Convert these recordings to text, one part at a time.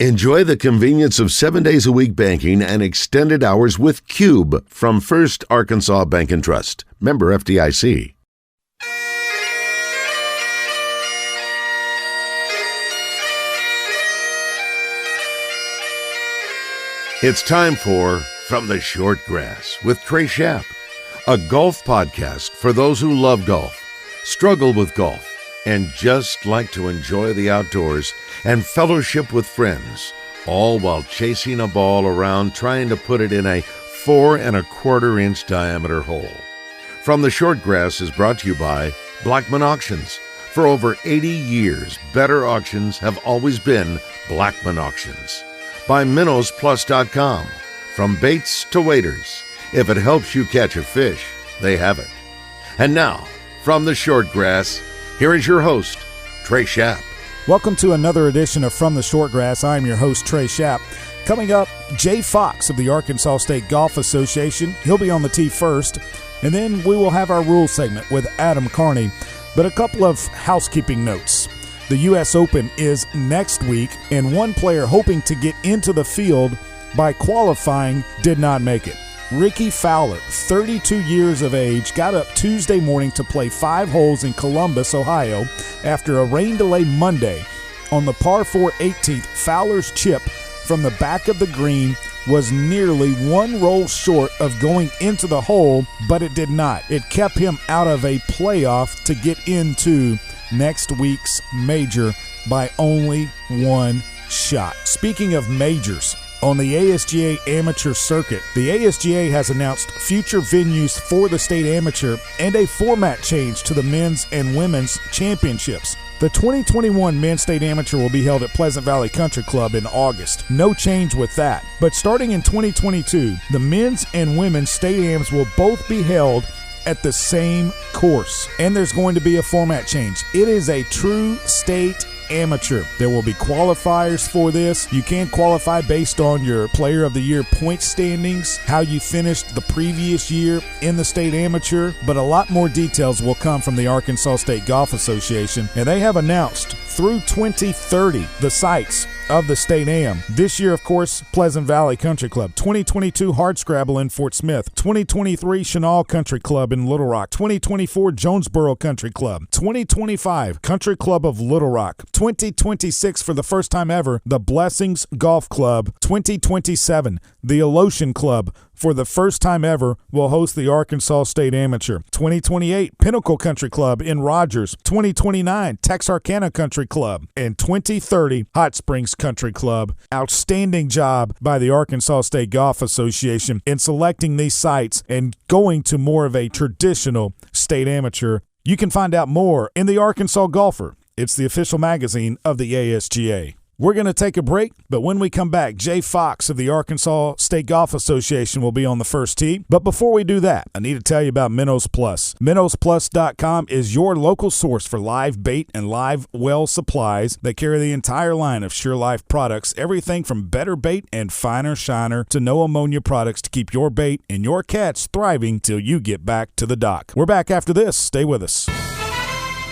Enjoy the convenience of 7 days a week banking and extended hours with Cube from First Arkansas Bank and Trust. Member FDIC. It's time for From the Short Grass with Trey Schaap, a golf podcast for those who love golf, struggle with golf, and just like to enjoy the outdoors and fellowship with friends, all while chasing a ball around trying to put it in a 4 1/4 inch diameter hole. From the Short Grass is brought to you by Blackman Auctions. For over 80 years, better auctions have always been Blackman Auctions. By MinnowsPlus.com. From baits to waders, if it helps you catch a fish, they have it. And now, from the Short Grass, here is your host, Trey Schaap. Welcome to another edition of From the Short Grass. I'm your host, Trey Schaap. Coming up, Jay Fox of the Arkansas State Golf Association. He'll be on the tee first. And then we will have our rules segment with Adam Carney. But a couple of housekeeping notes. The U.S. Open is next week, and one player hoping to get into the field by qualifying did not make it. Ricky Fowler, 32 years of age, got up Tuesday morning to play 5 holes in Columbus, Ohio, after a rain delay Monday. On the par 4 18th, Fowler's chip from the back of the green was nearly 1 roll short of going into the hole, but it did not. It kept him out of a playoff to get into next week's major by only 1 shot. Speaking of majors, on the ASGA Amateur Circuit, the ASGA has announced future venues for the state amateur and a format change to the men's and women's championships. The 2021 Men's State Amateur will be held at Pleasant Valley Country Club in August. No change with that. But starting in 2022, the men's and women's state ams will both be held at the same course. And there's going to be a format change. It is a true state amateur. There will be qualifiers for this. You can qualify based on your Player of the Year point standings, how you finished the previous year in the state amateur, but a lot more details will come from the Arkansas State Golf Association, and they have announced through 2030 the sites of the State Am. This year, of course, Pleasant Valley Country Club. 2022 Hardscrabble in Fort Smith. 2023 Chenal Country Club in Little Rock. 2024 Jonesboro Country Club. 2025 Country Club of Little Rock. 2026 for the first time ever, the Blessings Golf Club. 2027 the Alotian Club, for the first time ever, will host the Arkansas State Amateur. 2028 Pinnacle Country Club in Rogers. 2029 Texarkana Country Club. And 2030 Hot Springs Country Club. Outstanding job by the Arkansas State Golf Association in selecting these sites and going to more of a traditional state amateur. You can find out more in the Arkansas Golfer. It's the official magazine of the ASGA. We're going to take a break, but when we come back, Jay Fox of the Arkansas State Golf Association will be on the first tee. But before we do that, I need to tell you about Minnows Plus. MinnowsPlus.com is your local source for live bait and live well supplies. They carry the entire line of Sure Life products, everything from Better Bait and Finer Shiner to no ammonia products to keep your bait and your catch thriving till you get back to the dock. We're back after this. Stay with us.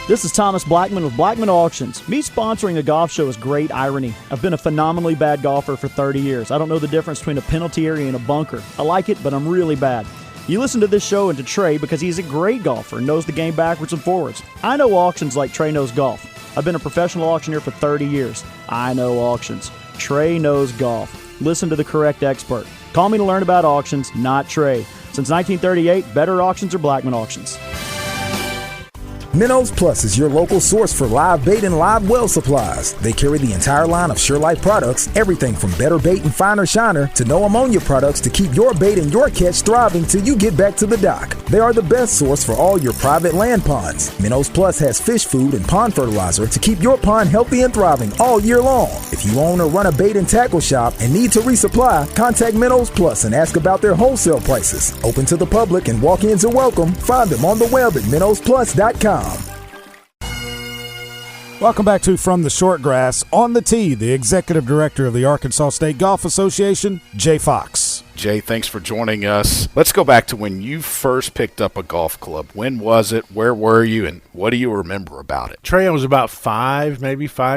This is Thomas Blackman with Blackman Auctions. Me sponsoring a golf show is great irony. I've been a phenomenally bad golfer for 30 years. I don't know the difference between a penalty area and a bunker. I like it, but I'm really bad. You listen to this show and to Trey because he's a great golfer and knows the game backwards and forwards. I know auctions like Trey knows golf. I've been a professional auctioneer for 30 years. I know auctions. Trey knows golf. Listen to the correct expert. Call me to learn about auctions, not Trey. Since 1938, better auctions are Blackman Auctions. Minnows Plus is your local source for live bait and live well supplies. They carry the entire line of Sure Life products, everything from Better Bait and Finer Shiner to no ammonia products to keep your bait and your catch thriving till you get back to the dock. They are the best source for all your private land ponds. Minnows Plus has fish food and pond fertilizer to keep your pond healthy and thriving all year long. If you own or run a bait and tackle shop and need to resupply, contact Minnows Plus and ask about their wholesale prices. Open to the public and walk-ins are welcome. Find them on the web at minnowsplus.com. Welcome back to From the Short Grass. On the tee, the Executive Director of the Arkansas State Golf Association, Jay Fox. Jay, thanks for joining us. Let's go back to when you first picked up a golf club. When was it? Where were you? And what do you remember about it? Trey, I was about 5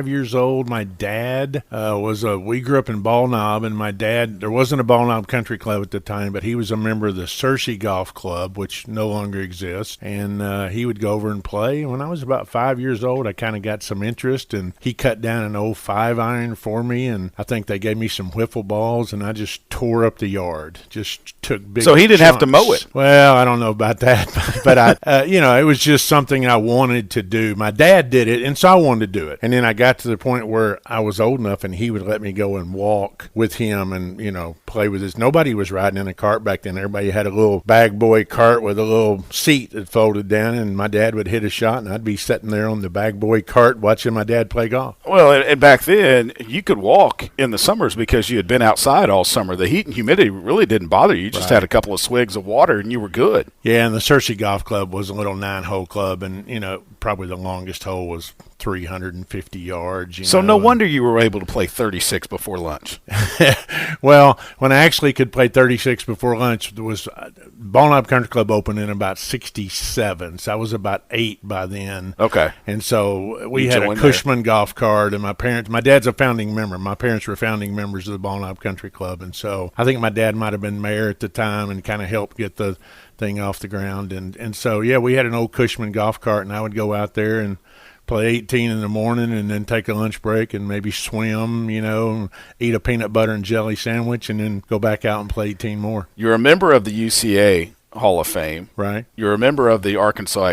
years old. My dad we grew up in Ball Knob, and my dad, there wasn't a Ball Knob Country Club at the time, but he was a member of the Searcy Golf Club, which no longer exists, and he would go over and play. When I was about 5 years old, I kind of got some interest, and he cut down an old 5-iron for me, and I think they gave me some wiffle balls, and I just tore up the yard. Just took big So he didn't have to chunks. mow it. Well, I don't know about that, but it was just something I wanted to do. My dad did it, and so I wanted to do it. And then I got to the point where I was old enough, and he would let me go and walk with him and, play with his. Nobody was riding in a cart back then. Everybody had a little bag boy cart with a little seat that folded down, and my dad would hit a shot, and I'd be sitting there on the bag boy cart watching my dad play golf. Well, and back then, you could walk in the summers because you had been outside all summer. The heat and humidity really didn't bother you. You just had a couple of swigs of water, and you were good. Yeah, and the Searcy Golf Club was a little 9-hole club, and, probably the longest hole was 350 yards. So no wonder you were able to play 36 before lunch. Well, when I actually could play 36 before lunch, there was Ball Knob Country Club opened in about 67, so I was about 8 by then. Okay. And so we had a Cushman golf cart, and my dad's a founding member. My parents were founding members of the Ball Knob Country Club, and so I think my dad might have been mayor at the time and kind of helped get the thing off the ground. And so, yeah, we had an old Cushman golf cart, and I would go out there and play 18 in the morning and then take a lunch break and maybe swim, and eat a peanut butter and jelly sandwich and then go back out and play 18 more. You're a member of the UCA Hall of Fame. Right. You're a member of the Arkansas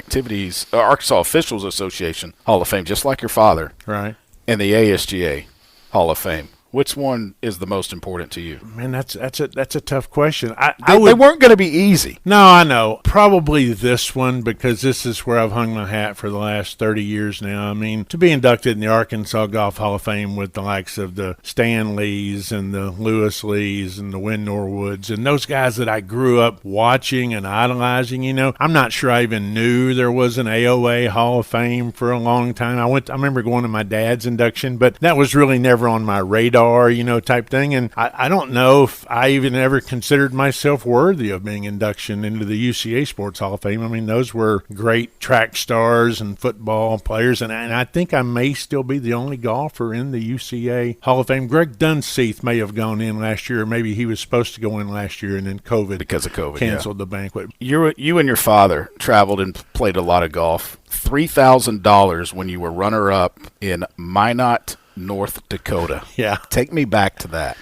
Officials Association Hall of Fame, just like your father. Right. And the ASGA Hall of Fame. Which one is the most important to you? Man, that's a tough question. They weren't going to be easy. No, I know. Probably this one, because this is where I've hung my hat for the last 30 years now. I mean, to be inducted in the Arkansas Golf Hall of Fame with the likes of the Stan Lees and the Lewis Lees and the Wynn Norwoods and those guys that I grew up watching and idolizing, I'm not sure I even knew there was an AOA Hall of Fame for a long time. I remember going to my dad's induction, but that was really never on my radar. Type thing. And I don't know if I even ever considered myself worthy of being induction into the UCA Sports Hall of Fame. I mean, those were great track stars and football players, and I think I may still be the only golfer in the UCA Hall of Fame. Greg Dunseith may have gone in last year, or maybe he was supposed to go in last year, and then because of COVID canceled the banquet. You and your father traveled and played a lot of golf. $3,000 when you were runner-up in Minot, North Dakota. Yeah. Take me back to that.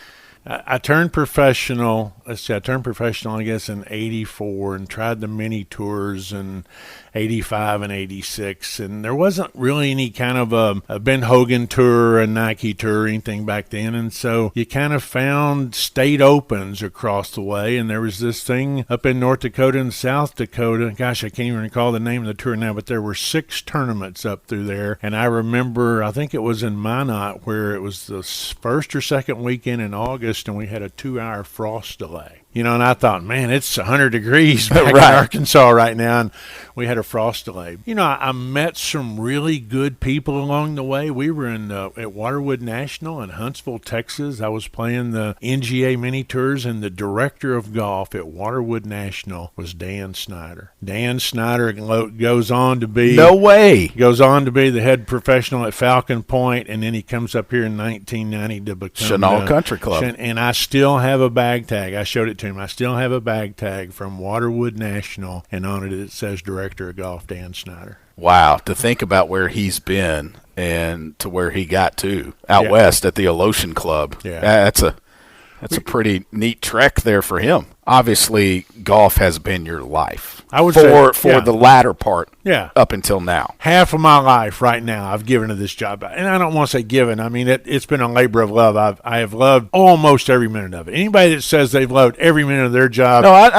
I turned professional. I guess, in 84 and tried the mini tours in 85 and 86. And there wasn't really any kind of a Ben Hogan tour, a Nike tour, or anything back then. And so you kind of found state opens across the way. And there was this thing up in North Dakota and South Dakota. Gosh, I can't even recall the name of the tour now, but there were 6 tournaments up through there. And I remember, I think it was in Minot, where it was the first or second weekend in August, and we had a 2-hour frost delay. And I thought, man, it's 100 degrees back in Arkansas right now, and we had a frost delay. I met some really good people along the way. We were at Waterwood National in Huntsville, Texas. I was playing the NGA Mini Tours, and the director of golf at Waterwood National was Dan Snyder. Dan Snyder goes on to be the head professional at Falcon Point, and then he comes up here in 1990 to become Chenal Country Club. And I still have a bag tag. I showed it to him. I still have a bag tag from Waterwood National, and on it says Director of Golf Dan Snyder. Wow, to think about where he's been and to where he got to out west at the Alotian Club. Yeah. That's a pretty neat trek there for him. Obviously, golf has been your life. I would for the latter part. Yeah. Up until now. Half of my life right now I've given to this job. And I don't want to say given. I mean, it's been a labor of love. I have loved almost every minute of it. Anybody that says they've loved every minute of their job. No,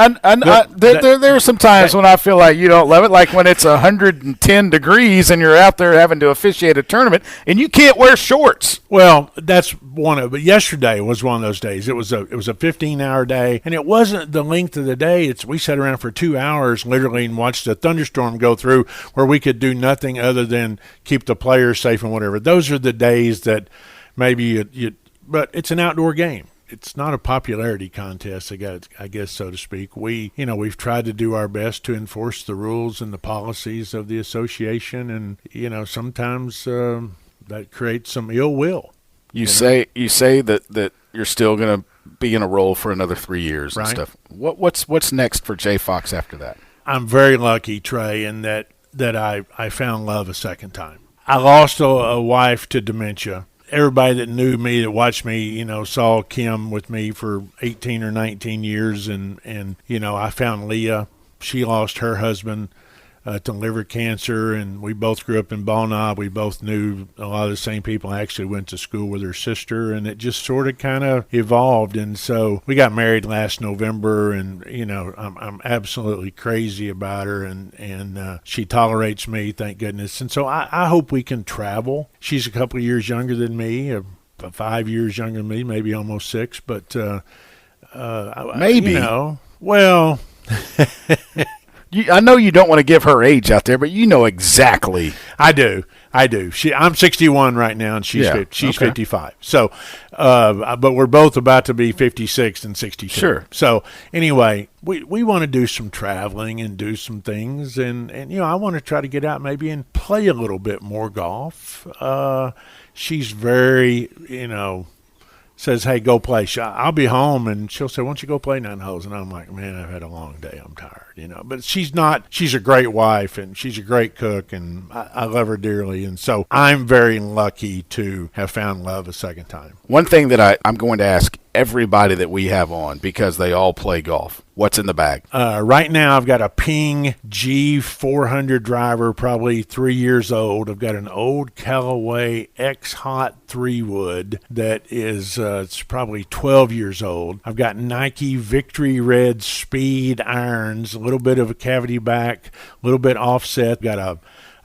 there are some times when I feel like you don't love it, like when it's 110 degrees and you're out there having to officiate a tournament and you can't wear shorts. Well, that's one of it. But yesterday was one of those days. It was a 15-hour day, and it wasn't the length of the day. We sat around for 2 hours literally and watched a thunderstorm go through where we could do nothing other than keep the players safe and whatever. Those are the days that maybe but it's an outdoor game. it's not a popularity contest, I guess, so to speak. We've tried to do our best to enforce the rules and the policies of the association, and sometimes that creates some ill will. You say that you're still going to be in a role for another 3 years and stuff. What's next for Jay Fox after that? I'm very lucky, Trey, in that I found love a second time. I lost a wife to dementia. Everybody that knew me, that watched me, saw Kim with me for 18 or 19 years, and I found Leah. She lost her husband to liver cancer, and we both grew up in Ball Knob. We both knew a lot of the same people. I actually went to school with her sister, and it just sort of kind of evolved. And so we got married last November, and I'm absolutely crazy about her, and she tolerates me, thank goodness. And so I hope we can travel. She's a couple of years younger than me, 5 years younger than me, maybe almost 6, but maybe. Well. I know you don't want to give her age out there, but you know exactly. I do. I'm 61 right now, and she's 55. So, but we're both about to be 56 and 62. Sure. So anyway, we want to do some traveling and do some things, and I want to try to get out maybe and play a little bit more golf. She's very, says, hey, go play. I'll be home, and she'll say, why don't you go play 9 holes? And I'm like, man, I've had a long day. I'm tired, But she's a great wife, and she's a great cook, and I love her dearly. And so I'm very lucky to have found love a second time. One thing that I'm going to ask everybody that we have on, because they all play golf, what's in the bag? Right now I've got a Ping G400 driver, probably 3 years old. I've got an old Callaway X-Hot 3-wood that is it's probably 12 years old. I've got Nike Victory Red Speed irons, a little bit of a cavity back, a little bit offset. Got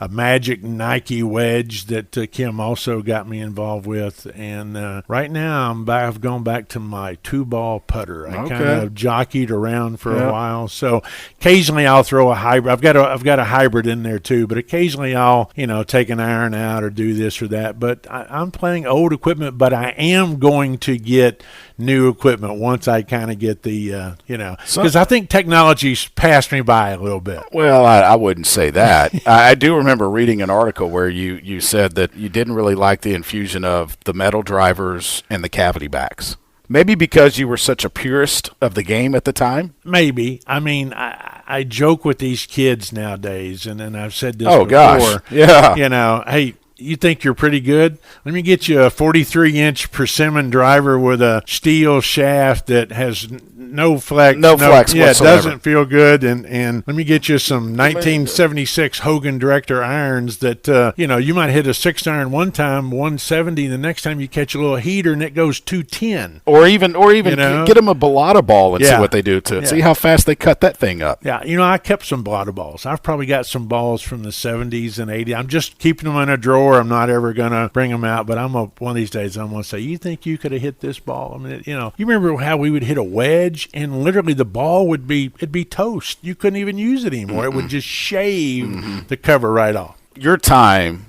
a Magic Nike wedge that Kim also got me involved with, and right now I've gone back to my 2-ball putter. I kind of jockeyed around for a while, so occasionally I'll throw a hybrid. I've got a hybrid in there too, but occasionally I'll take an iron out or do this or that. But I'm playing old equipment, but I am going to get new equipment once I kind of get the because I think technology's passed me by a little bit. Well, I wouldn't say that. I do remember reading an article where you said that you didn't really like the infusion of the metal drivers and the cavity backs. Maybe because you were such a purist of the game at the time? Maybe. I mean, I joke with these kids nowadays, and I've said this before. Gosh. Yeah. Hey, you think you're pretty good? Let me get you a 43-inch persimmon driver with a steel shaft that has no flex. No flex whatsoever. It doesn't feel good. And let me get you some 1976 Hogan Director irons that, you might hit a 6-iron one time, 170. The next time you catch a little heater and it goes 210. Or even get them a Bellata ball and see what they do to it. See how fast they cut that thing up. Yeah, I kept some Bellata balls. I've probably got some balls from the 70s and 80s. I'm just keeping them in a drawer. I'm not ever going to bring them out, but one of these days I'm going to say, you think you could have hit this ball? I mean, you remember how we would hit a wedge and literally the ball it'd be toast. You couldn't even use it anymore. It would just shave the cover right off. Your time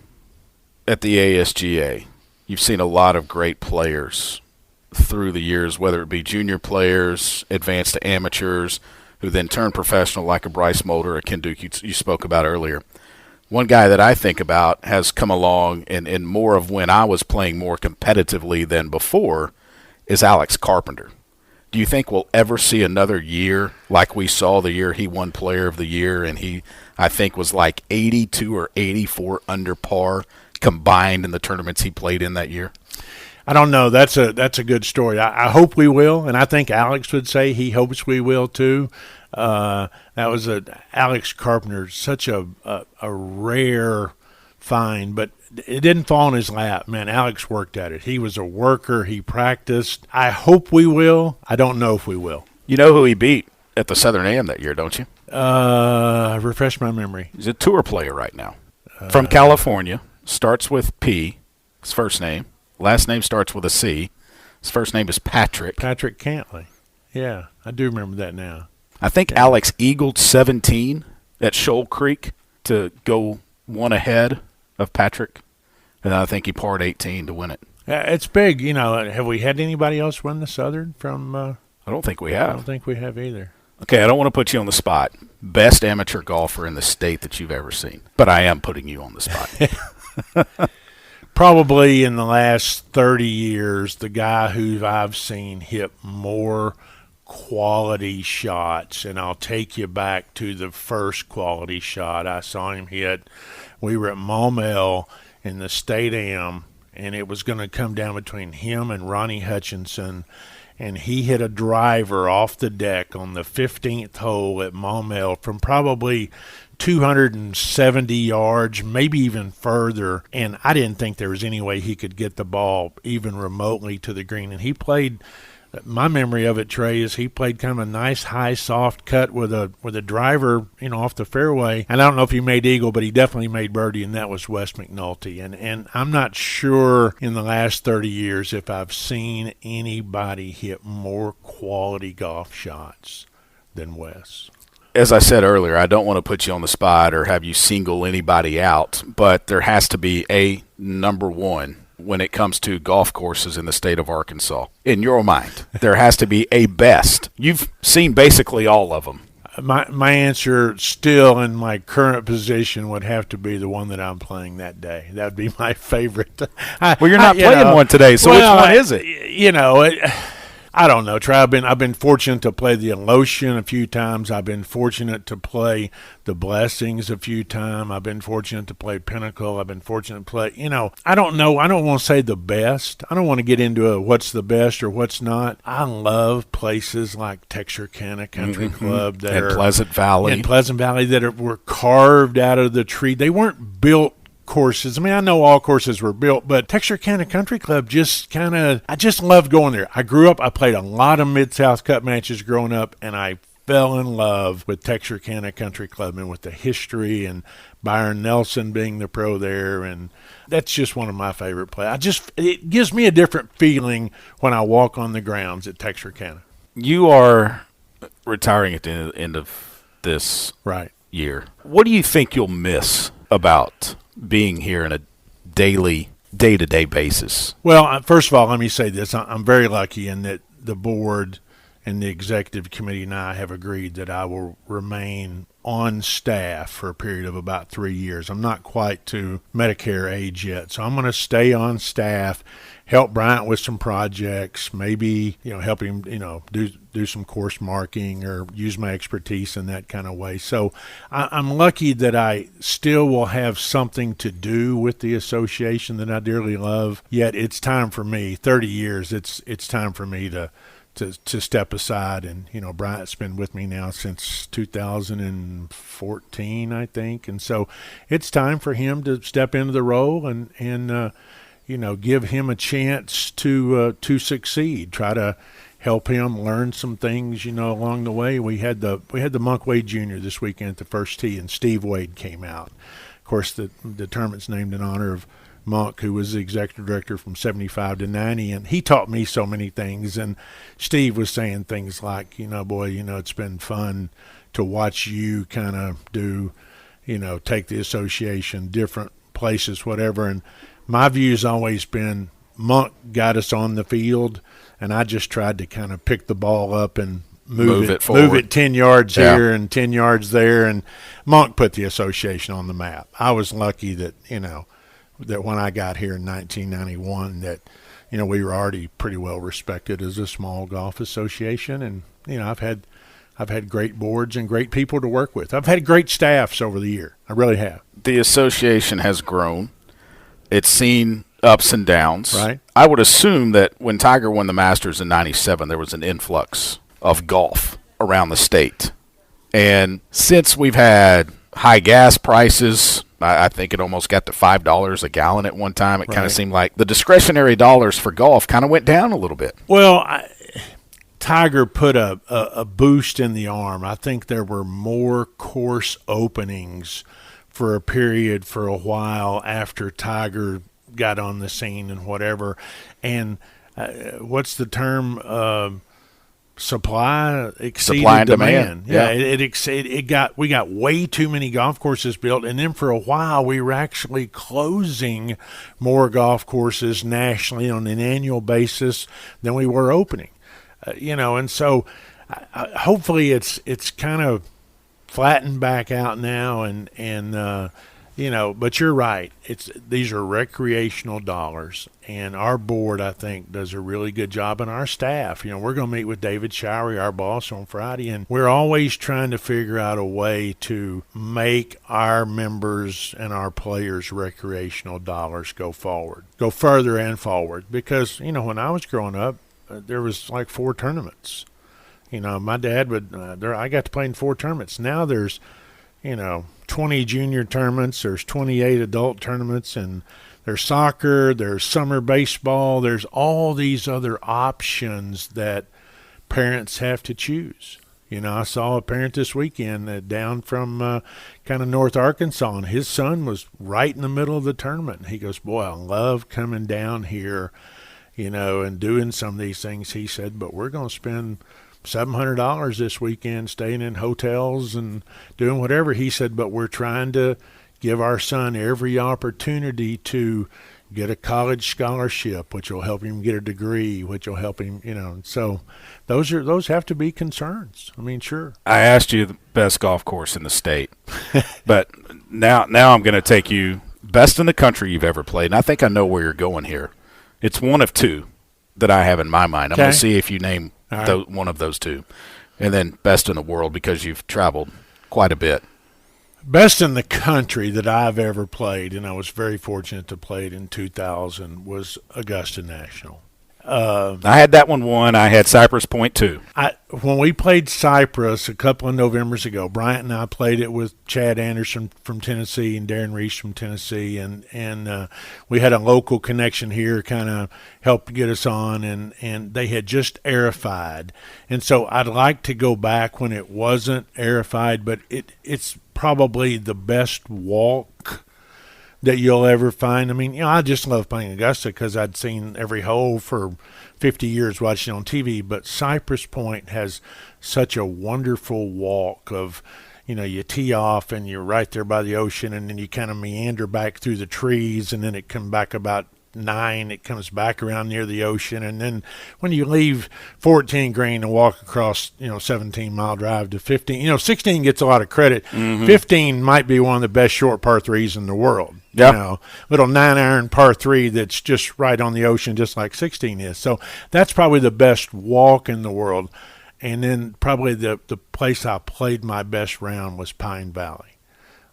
at the ASGA, you've seen a lot of great players through the years, whether it be junior players, advanced to amateurs, who then turn professional like a Bryce Mulder or Ken Duke you spoke about earlier. One guy that I think about has come along in more of when I was playing more competitively than before is Alex Carpenter. Do you think we'll ever see another year like we saw the year he won Player of the Year and he, I think, was like 82 or 84 under par combined in the tournaments he played in that year? I don't know. That's a good story. I hope we will, and I think Alex would say he hopes we will too. That was Alex Carpenter, such a rare find, but it didn't fall in his lap. Man, Alex worked at it. He was a worker. He practiced. I hope we will. I don't know if we will. You know who he beat at the Southern AM that year, don't you? Refresh my memory. He's a tour player right now. From California. Starts with P, his first name. Last name starts with a C. His first name is Patrick. Patrick Cantley. Yeah, I do remember that now. I think Alex eagled 17 at Shoal Creek to go one ahead of Patrick, and I think he parred 18 to win it. It's big. Have we had anybody else win the Southern from? I don't think we I have. don't think we have either. Okay, I don't want to put you on the spot. Best amateur golfer in the state that you've ever seen, but I am putting you on the spot. Probably in the last 30 years, the guy who I've seen hit more quality shots, and I'll take you back to the first quality shot I saw him hit. We were at Maumelle in the State Am, and it was going to come down between him and Ronnie Hutchinson, and he hit a driver off the deck on the 15th hole at Maumelle from probably 270 yards, maybe even further, and I didn't think there was any way he could get the ball even remotely to the green. And he played, my memory of it, Trey, is he played kind of a nice high soft cut with a driver, off the fairway. And I don't know if he made eagle, but he definitely made birdie, and that was Wes McNulty. And I'm not sure in the last 30 years if I've seen anybody hit more quality golf shots than Wes. As I said earlier, I don't want to put you on the spot or have you single anybody out, but there has to be a number one when it comes to golf courses in the state of Arkansas. In your mind, there has to be a best. You've seen basically all of them. My answer still in my current position would have to be the one that I'm playing that day. That would be my favorite. Well, you're not playing one today, so which one is it? I don't know, Trey. I've been fortunate to play the Alotian a few times. I've been fortunate to play the Blessings a few times. I've been fortunate to play Pinnacle. I've been fortunate to play, I don't know. I don't want to say the best. I don't want to get into what's the best or what's not. I love places like Texarkana Country Club that and Pleasant Valley. That were carved out of the tree. They weren't built courses. I mean, I know all courses were built, but Texarkana Country Club I just loved going there. I played a lot of Mid-South Cup matches growing up, and I fell in love with Texarkana Country Club and with the history and Byron Nelson being the pro there, and that's just one of my favorite plays. It gives me a different feeling when I walk on the grounds at Texarkana. You are retiring at the end of this year. What do you think you'll miss about being here on a day-to-day basis? Well, first of all, let me say this. I'm very lucky in that the board and the executive committee and I have agreed that I will remain on staff for a period of about 3 years. I'm not quite to Medicare age yet, so I'm going to stay on staff, help Bryant with some projects, maybe help him do some course marking or use my expertise in that kind of way. So I'm lucky that I still will have something to do with the association that I dearly love. Yet it's time for me. 30 years. It's time for me to step aside, and Bryant's been with me now since 2014, I think, and so it's time for him to step into the role and give him a chance to succeed. Try to help him learn some things, along the way. We had the Monk Wade Jr. this weekend at the first tee, and Steve Wade came out. Of course, the tournament's named in honor of Monk, who was the executive director from 75 to 90, and he taught me so many things. And Steve was saying things like, boy, it's been fun to watch you kind of do, take the association different places, whatever. And my view's always been Monk got us on the field, and I just tried to kind of pick the ball up and move it 10 yards here and 10 yards there. And Monk put the association on the map. I was lucky that, that when I got here in 1991 that, we were already pretty well respected as a small golf association. And, I've had great boards and great people to work with. I've had great staffs over the year. I really have. The association has grown. It's seen ups and downs. Right. I would assume that when Tiger won the Masters in 97, there was an influx of golf around the state. And since we've had high gas prices, I think it almost got to $5 a gallon at one time. It kind of seemed like the discretionary dollars for golf kind of went down a little bit. Well, Tiger put a boost in the arm. I think there were more course openings for a period for a while after Tiger got on the scene and whatever. And what's the term? supply exceeded Supply and demand. demand. We got way too many golf courses built, and then for a while we were actually closing more golf courses nationally on an annual basis than we were opening. And so hopefully it's kind of flattened back out now, and but you're right. These are recreational dollars, and our board, I think, does a really good job, and our staff. We're going to meet with David Showery, our boss, on Friday, and we're always trying to figure out a way to make our members and our players' recreational dollars go further and forward. Because when I was growing up, there was like 4 tournaments. My dad I got to play in 4 tournaments. Now there's 20 junior tournaments, there's 28 adult tournaments, and there's soccer, there's summer baseball, there's all these other options that parents have to choose. I saw a parent this weekend down from kind of North Arkansas, and his son was right in the middle of the tournament. And he goes, boy, I love coming down here, and doing some of these things. He said, but we're going to spend $700 this weekend staying in hotels and doing whatever. He said, but we're trying to give our son every opportunity to get a college scholarship, which will help him get a degree, which will help him, so those have to be concerns. I mean, sure. I asked you the best golf course in the state, but now I'm going to take you best in the country you've ever played, and I think I know where you're going here. It's one of 2 that I have in my mind. I'm going to see if you name one of those 2. And then best in the world, because you've traveled quite a bit. Best in the country that I've ever played, and I was very fortunate to play it in 2000, was Augusta National. I had that one won. I had Cypress Point too. When we played Cypress a couple of Novembers ago, Bryant and I played it with Chad Anderson from Tennessee and Darren Reese from Tennessee, and we had a local connection here, kind of helped get us on, and they had just aerified. And so I'd like to go back when it wasn't aerified, but it's probably the best walk that you'll ever find. I mean, I just love playing Augusta because I'd seen every hole for 50 years watching on TV, but Cypress Point has such a wonderful walk of, you tee off and you're right there by the ocean, and then you kind of meander back through the trees, and then it comes back about 9, it comes back around near the ocean, and then when you leave 14 green and walk across 17-mile drive to 15, 16 gets a lot of credit. 15 might be one of the best short par 3s in the world. Little 9-iron par 3 that's just right on the ocean, just like 16 is. So that's probably the best walk in the world. And then probably the place I played my best round was Pine Valley.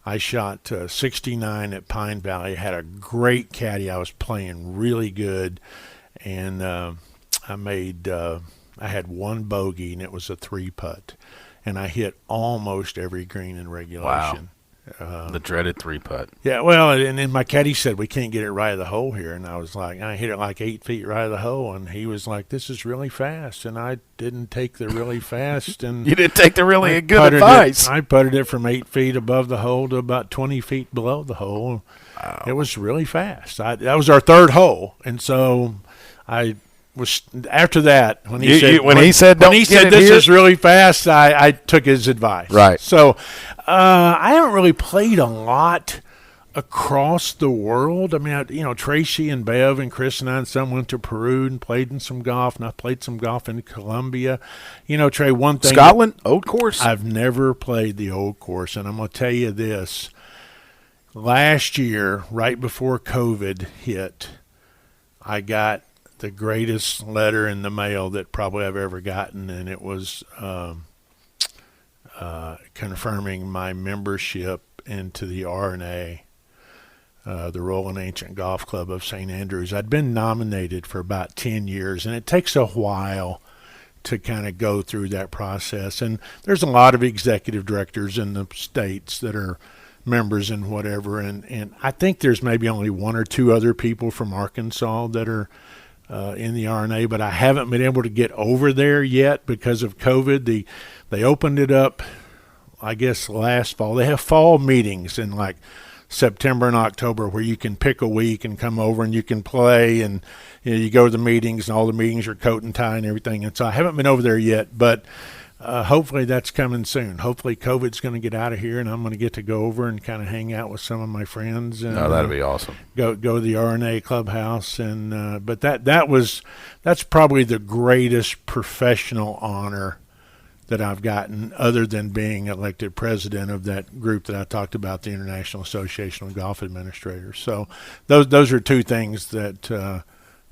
I shot 69 at Pine Valley, had a great caddy. I was playing really good, and I had 1 bogey, and it was a 3-putt, and I hit almost every green in regulation. Wow. The dreaded 3-putt. Yeah, well, and then my caddy said, we can't get it right of the hole here, and I was like, I hit it like 8 feet right of the hole, and he was like, this is really fast, and I didn't take the really fast. And you didn't take the really good advice. I putted it from 8 feet above the hole to about 20 feet below the hole. Wow. It was really fast. That was our 3rd hole, and so I was after that when he said this is really fast, I took his advice. Right. So I haven't really played a lot across the world. I mean, Tracy and Bev and Chris and I and some went to Peru and played in some golf, and I played some golf in Colombia. Trey, one thing. Scotland, Old Course? I've never played the Old Course, and I'm going to tell you this. Last year, right before COVID hit, I got the greatest letter in the mail that probably I've ever gotten, and it was confirming my membership into the R&A, the Royal and Ancient Golf Club of St. Andrews. I'd been nominated for about 10 years, and it takes a while to kind of go through that process. And there's a lot of executive directors in the states that are members and whatever, and I think there's maybe only 1 or 2 other people from Arkansas that are in the R&A, but I haven't been able to get over there yet because of COVID. They opened it up, I guess, last fall. They have fall meetings in like September and October where you can pick a week and come over and you can play, and you go to the meetings, and all the meetings are coat and tie and everything. And so I haven't been over there yet, but hopefully that's coming soon. Hopefully COVID's going to get out of here, and I'm going to get to go over and kind of hang out with some of my friends. And, that'd be awesome. Go to the RNA clubhouse, and but that's probably the greatest professional honor that I've gotten, other than being elected president of that group that I talked about, the International Association of Golf Administrators. So those are two things that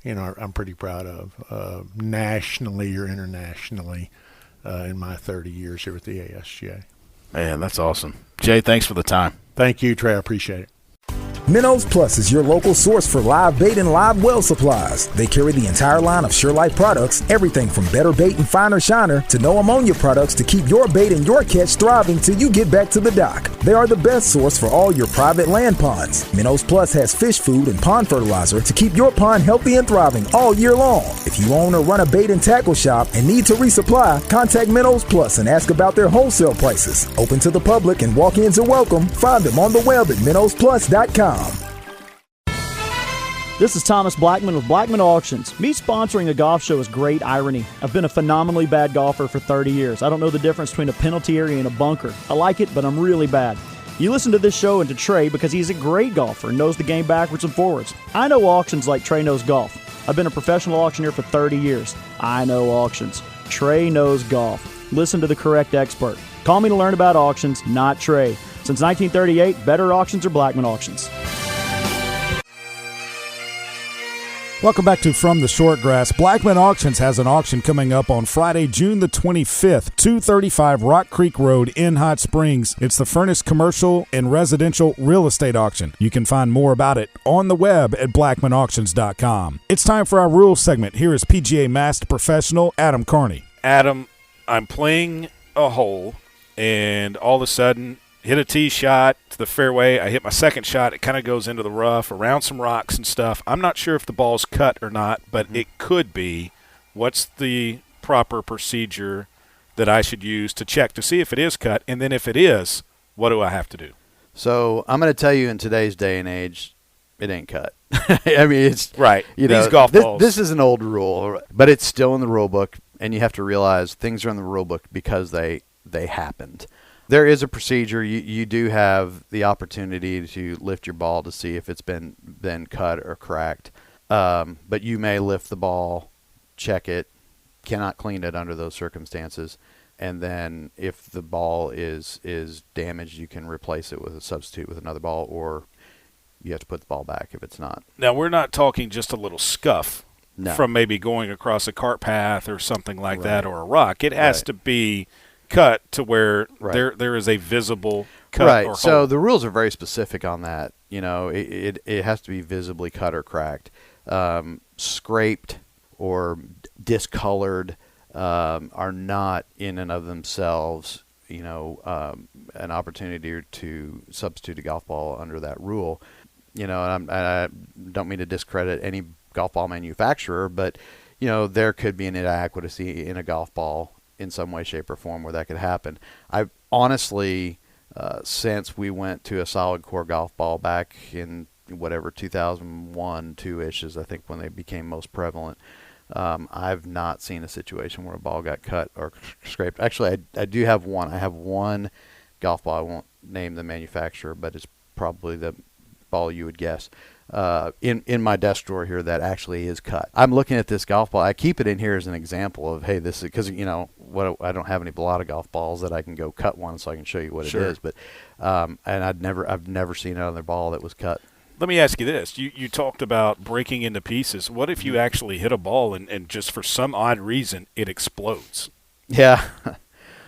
I'm pretty proud of, nationally or internationally, in my 30 years here at the ASGA. Man, that's awesome. Jay, thanks for the time. Thank you, Trey. I appreciate it. Minnows Plus is your local source for live bait and live well supplies. They carry the entire line of SureLife products, everything from better bait and finer shiner to no ammonia products to keep your bait and your catch thriving till you get back to the dock. They are the best source for all your private land ponds. Minnows Plus has fish food and pond fertilizer to keep your pond healthy and thriving all year long. If you own or run a bait and tackle shop and need to resupply, contact Minnows Plus and ask about their wholesale prices. Open to the public and walk-ins are welcome. Find them on the web at minnowsplus.com. This is Thomas Blackman with Blackman Auctions. Me sponsoring a golf show is great irony. I've been a phenomenally bad golfer for 30 years. I don't know the difference between a penalty area and a bunker. I like it, but I'm really bad. You listen to this show and to Trey because he's a great golfer and knows the game backwards and forwards. I know auctions like Trey knows golf. I've been a professional auctioneer for 30 years. I know auctions. Trey knows golf. Listen to the correct expert. Call me to learn about auctions, not Trey. Since 1938, better auctions are Blackman Auctions. Welcome back to From the Shortgrass. Blackman Auctions has an auction coming up on Friday, June the 25th, 235 Rock Creek Road in Hot Springs. It's the Furnace Commercial and Residential Real Estate Auction. You can find more about it on the web at blackmanauctions.com. It's time for our rules segment. Here is PGA Master Professional Adam Carney. Adam, I'm playing a hole, and all of a sudden hit a tee shot to the fairway. I hit my second shot. It kind of goes into the rough around some rocks and stuff. I'm not sure if the ball's cut or not, but it could be. What's the proper procedure that I should use to check to see if it is cut? And then if it is, what do I have to do? So I'm going to tell you, in today's day and age, it ain't cut. I mean, it's right. These golf balls. This is an old rule, but it's still in the rule book, and you have to realize things are in the rule book because they happened. There is a procedure. You do have the opportunity to lift your ball to see if it's been cut or cracked. But you may lift the ball, check it, cannot clean it under those circumstances. And then if the ball is damaged, you can replace it with a substitute with another ball, or you have to put the ball back if it's not. Now, we're not talking just a little scuff No. from maybe going across a cart path or something like that, or a rock. It has to be cut to where there is a visible cut or hole. So the rules are very specific on that. You know, it has to be visibly cut or cracked. Scraped or discolored are not in and of themselves, an opportunity to substitute a golf ball under that rule. And I don't mean to discredit any golf ball manufacturer, but there could be an inadequacy in a golf ball in some way, shape, or form where that could happen. I honestly, since we went to a solid core golf ball back in 2001, 2-ish is I think when they became most prevalent, I've not seen a situation where a ball got cut or scraped. Actually, I do have one. I have one golf ball. I won't name the manufacturer, but it's probably the ball you would guess. In my desk drawer here that actually is cut. I'm looking at this golf ball. I keep it in here as an example of, hey, this is because I don't have a lot of golf balls that I can go cut one so I can show you what it is. But and I've never seen another ball that was cut. Let me ask you this: you talked about breaking into pieces. What if you actually hit a ball and just for some odd reason it explodes? Yeah,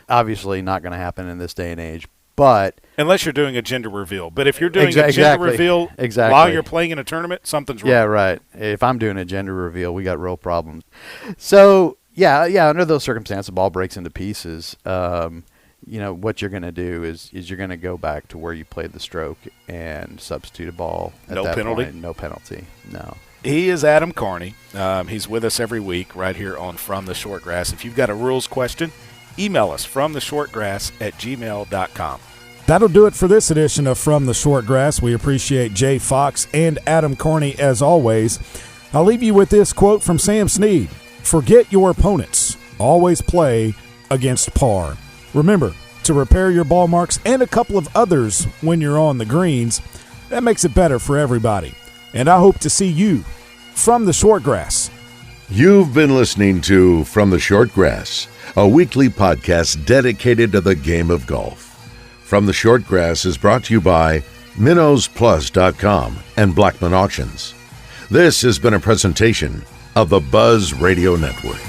obviously not going to happen in this day and age. But unless you're doing a gender reveal. But if you're doing a gender reveal while you're playing in a tournament, something's wrong. Yeah, right. If I'm doing a gender reveal, we got real problems. So, yeah, under those circumstances, the ball breaks into pieces. What you're going to do is you're going to go back to where you played the stroke and substitute a ball at no that penalty? point. No penalty. No. He is Adam Carney. He's with us every week right here on From the Shortgrass. If you've got a rules question, email us from theshortgrass@gmail.com. That'll do it for this edition of From the Short Grass. We appreciate Jay Fox and Adam Carney as always. I'll leave you with this quote from Sam Snead. Forget your opponents. Always play against par. Remember to repair your ball marks and a couple of others when you're on the greens. That makes it better for everybody. And I hope to see you from the Short Grass. You've been listening to From the Short Grass, a weekly podcast dedicated to the game of golf. From the Short Grass is brought to you by MinnowsPlus.com and Blackman Auctions. This has been a presentation of the Buzz Radio Network.